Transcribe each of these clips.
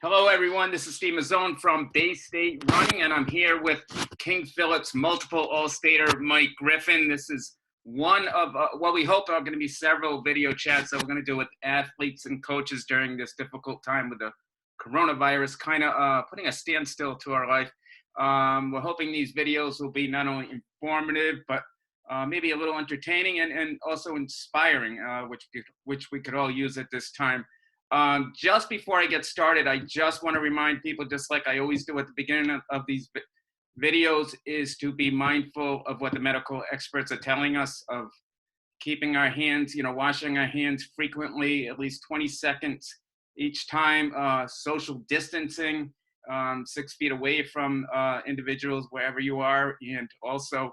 Hello, everyone. This is Steve Mazzone from Bay State Running, and I'm here with King Philip's multiple All-Stater, Mike Griffin. This is one of what we hope are going to be several video chats that we're going to do with athletes and coaches during this difficult time with the coronavirus kind of putting a standstill to our life. We're hoping these videos will be not only informative, but maybe a little entertaining and also inspiring, which we could all use at this time. Just before I get started, I just want to remind people, just like I always do at the beginning of these videos, is to be mindful of what the medical experts are telling us of keeping our hands, washing our hands frequently, at least 20 seconds each time, social distancing, 6 feet away from individuals wherever you are, and also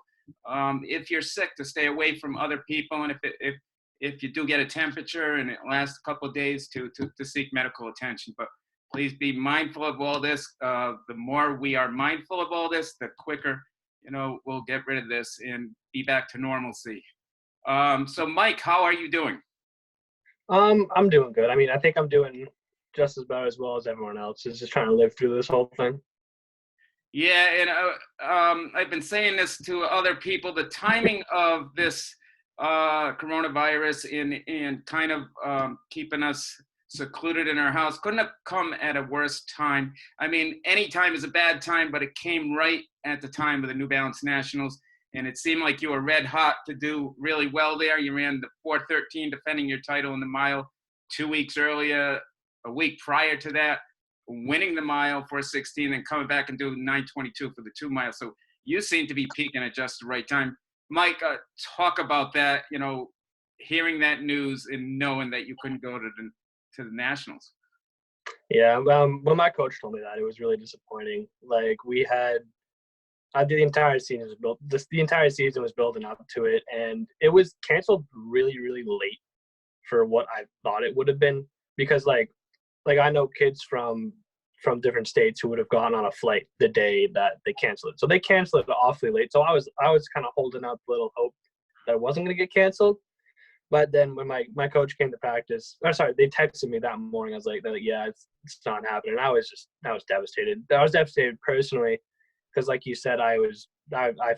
if you're sick, to stay away from other people, and if you do get a temperature and it lasts a couple of days, to seek medical attention. But please be mindful of all this. The more we are mindful of all this, the quicker, we'll get rid of this and be back to normalcy. So Mike, how are you doing? I'm doing good. I mean, I think I'm doing just about as well as everyone else. Is just trying to live through this whole thing. Yeah, and I've been saying this to other people. The timing of this coronavirus and kind of keeping us secluded in our house couldn't have come at a worse time. I mean, any time is a bad time, but it came right at the time of the New Balance Nationals, and it seemed like you were red hot to do really well there. You ran the 4:13, defending your title in the mile 2 weeks earlier, a week prior to that, winning the mile 4:16, and coming back and doing 9:22 for the 2 miles. So you seem to be peaking at just the right time. Mike, talk about that, hearing that news and knowing that you couldn't go to the Nationals. Yeah, when my coach told me that, it was really disappointing. Like, we had the entire season was built. The entire season was building up to it, and it was canceled really, really late for what I thought it would have been. Because like I know kids from different states who would have gone on a flight the day that they canceled it. So they canceled it awfully late. So I was kind of holding up a little hope that it wasn't going to get canceled. But then when my coach came to practice, they texted me that morning. I was like, yeah, it's not happening. I was devastated. I was devastated personally because, like you said, I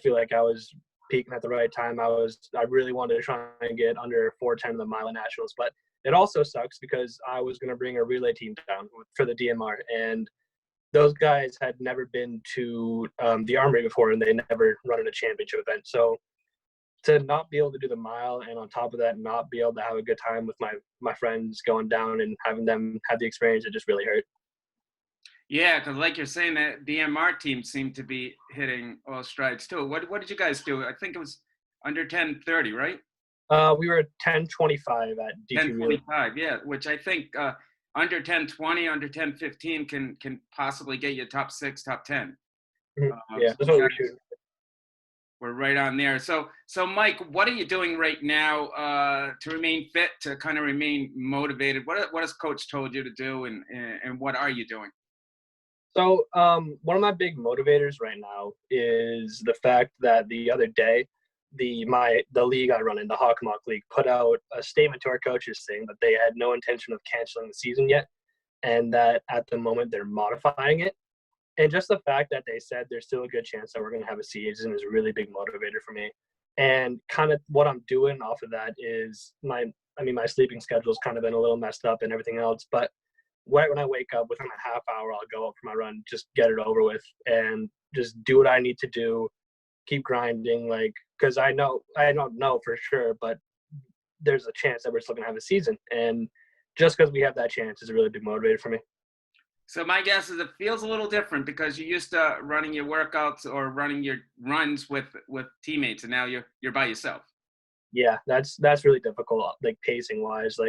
feel like I was peaking at the right time. I really wanted to try and get under 4:10 in the mile nationals, but it also sucks because I was going to bring a relay team down for the DMR, and those guys had never been to the Armory before, and they never run in a championship event. So to not be able to do the mile, and on top of that, not be able to have a good time with my friends going down and having them have the experience, it just really hurt. Yeah, because like you're saying, that DMR team seemed to be hitting all strides too. What did you guys do? I think it was under 10:30, right? We were 10:25 at D2 Relay. 10:25, yeah, which I think under 10:20, under 10:15 can possibly get you top 6, top 10. Yeah, that's what we're shooting. We're right on there. So Mike, what are you doing right now to remain fit, to kind of remain motivated? What has Coach told you to do, and what are you doing? So one of my big motivators right now is the fact that the other day, the league I run in, the Hockomock League, put out a statement to our coaches saying that they had no intention of canceling the season yet, and that at the moment they're modifying it. And just the fact that they said there's still a good chance that we're going to have a season is a really big motivator for me. And kind of what I'm doing off of that is my sleeping schedule's kind of been a little messed up and everything else, but when I wake up, within a half hour, I'll go up for my run, just get it over with, and just do what I need to do, keep grinding, because I don't know for sure, but there's a chance that we're still going to have a season. And just because we have that chance is a really big motivator for me. So my guess is it feels a little different because you used to running your workouts or running your runs with teammates, and now you're by yourself. Yeah, that's really difficult, pacing wise.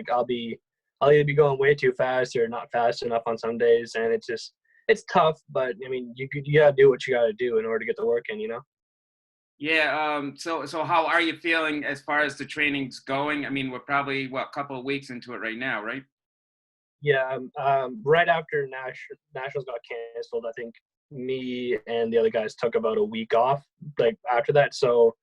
I'll either be going way too fast or not fast enough on some days, and it's tough. But I mean, you gotta do what you gotta do in order to get the work in, Yeah. So how are you feeling as far as the training's going? I mean, we're probably a couple of weeks into it right now, right? Yeah. Right after Nationals got canceled, I think me and the other guys took about a week off, after that. So,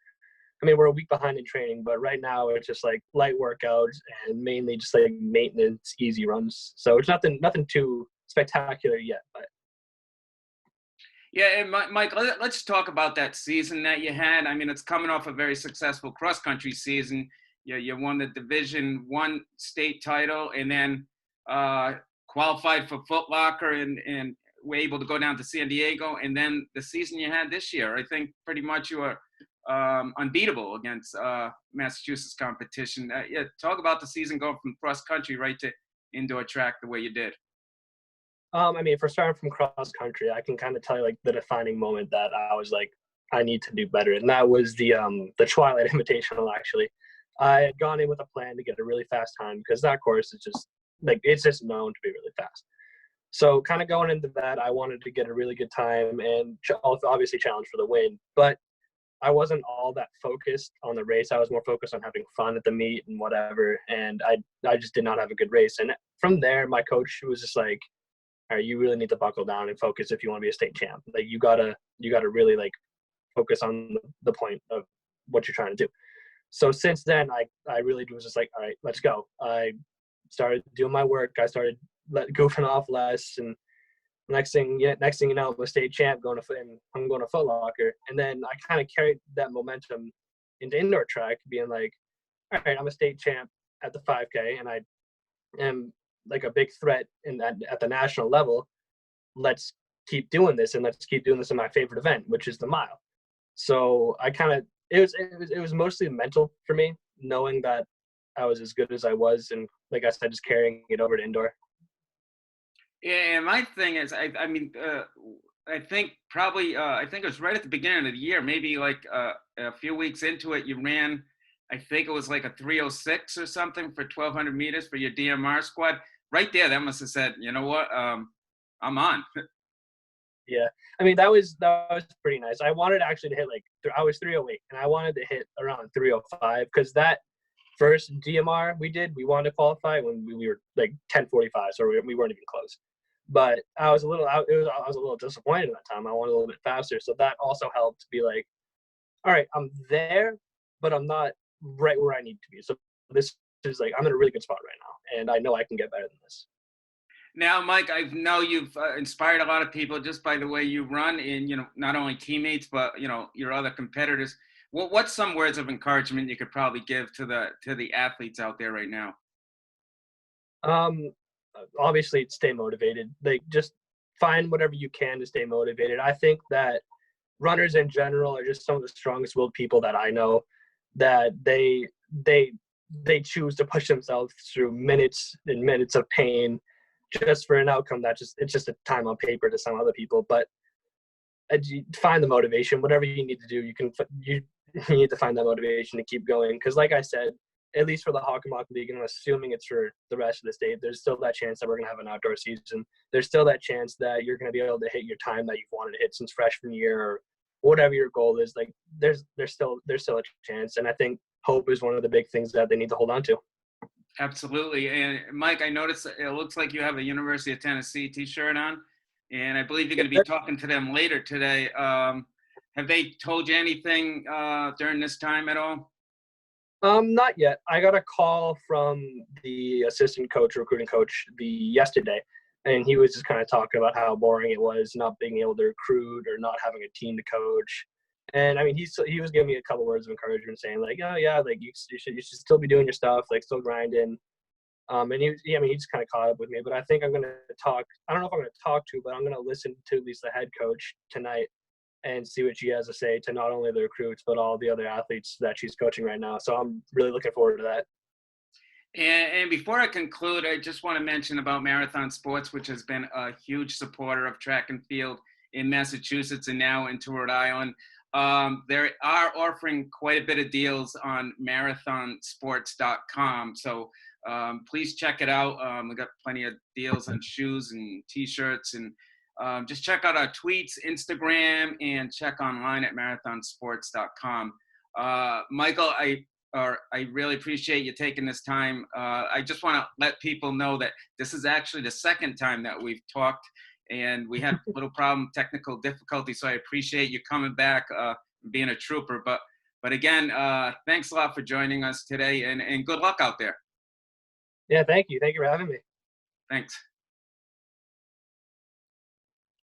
I mean, we're a week behind in training, but right now it's just light workouts and mainly just maintenance, easy runs. So it's nothing too spectacular yet. But Yeah, and Mike, let's talk about that season that you had. I mean, it's coming off a very successful cross country season. You won the Division One state title, and then qualified for Foot Locker, and were able to go down to San Diego. And then the season you had this year, I think pretty much you were unbeatable against Massachusetts competition. Yeah, talk about the season going from cross country right to indoor track the way you did. I mean, for starting from cross country, I can kind of tell you like the defining moment that I was like, I need to do better, and that was the Twilight Invitational. Actually, I had gone in with a plan to get a really fast time because that course is just like it's just known to be really fast. So kind of going into that, I wanted to get a really good time and obviously challenge for the win. But I wasn't all that focused on the race. I was more focused on having fun at the meet and whatever. And I just did not have a good race. And from there, my coach was just like, all right, you really need to buckle down and focus if you want to be a state champ. Like you gotta really like focus on the point of what you're trying to do. So since then, I really was just like, all right, let's go. I started doing my work. I started goofing off less, and next thing you know, I'm a state champ I'm going to Foot Locker. And then I kind of carried that momentum into indoor track, being like, all right, I'm a state champ at the 5K, and I am like a big threat at the national level. Let's keep doing this, and let's keep doing this in my favorite event, which is the mile. So I kind of it was mostly mental for me, knowing that I was as good as I was, and like I said, just carrying it over to indoor. Yeah, my thing is, I mean, I think probably, I think it was right at the beginning of the year, maybe like a few weeks into it, you ran, I think it was like a 3:06 or something for 1,200 meters for your DMR squad. Right there, that must have said, you know what, I'm on. Yeah, I mean that was pretty nice. I wanted actually to hit I was 3:08, and I wanted to hit around 3:05 because that first DMR we wanted to qualify when we were like 10:45, so we weren't even close. But I was a little disappointed at that time. I wanted a little bit faster, so that also helped to be like, all right, I'm there, but I'm not right where I need to be. So this is like I'm in a really good spot right now, and I know I can get better than this. Now, Mike, I know you've inspired a lot of people just by the way you run, and not only teammates but your other competitors. What's some words of encouragement you could probably give to the athletes out there right now? Obviously, stay motivated. Like just find whatever you can to stay motivated. I think that runners in general are just some of the strongest willed people that I know. That they choose to push themselves through minutes and minutes of pain just for an outcome it's just a time on paper to some other people. But find the motivation. Whatever you need to do, you need to find that motivation to keep going. Because like I said, at least for the Hockomock League, and I'm assuming it's for the rest of the state, there's still that chance that we're going to have an outdoor season. There's still that chance that you're going to be able to hit your time that you've wanted to hit since freshman year, or whatever your goal is. Like there's still a chance. And I think hope is one of the big things that they need to hold on to. Absolutely. And Mike, I noticed it looks like you have a University of Tennessee t-shirt on, and I believe you're going to be talking to them later today. Have they told you anything during this time at all? Not yet. I got a call from the assistant coach, recruiting coach, yesterday, and he was just kind of talking about how boring it was not being able to recruit or not having a team to coach. And I mean, he was giving me a couple words of encouragement, saying like, "Oh yeah, like you should still be doing your stuff, like still grinding." And he just kind of caught up with me. But I think I'm gonna talk. I don't know if I'm gonna talk to, but I'm gonna listen to at least the head coach tonight and see what she has to say to not only the recruits but all the other athletes that she's coaching right now. So I'm really looking forward to that. And before I conclude, I just want to mention about Marathon Sports, which has been a huge supporter of track and field in Massachusetts and now into Rhode Island. They are offering quite a bit of deals on marathonsports.com. So please check it out. We got plenty of deals on shoes and T-shirts, and just check out our tweets, Instagram, and check online at marathonsports.com. Michael, I really appreciate you taking this time. I just want to let people know that this is actually the second time that we've talked, and we had a little technical difficulty. So I appreciate you coming back, being a trooper. But again, thanks a lot for joining us today, and good luck out there. Yeah, thank you. Thank you for having me. Thanks.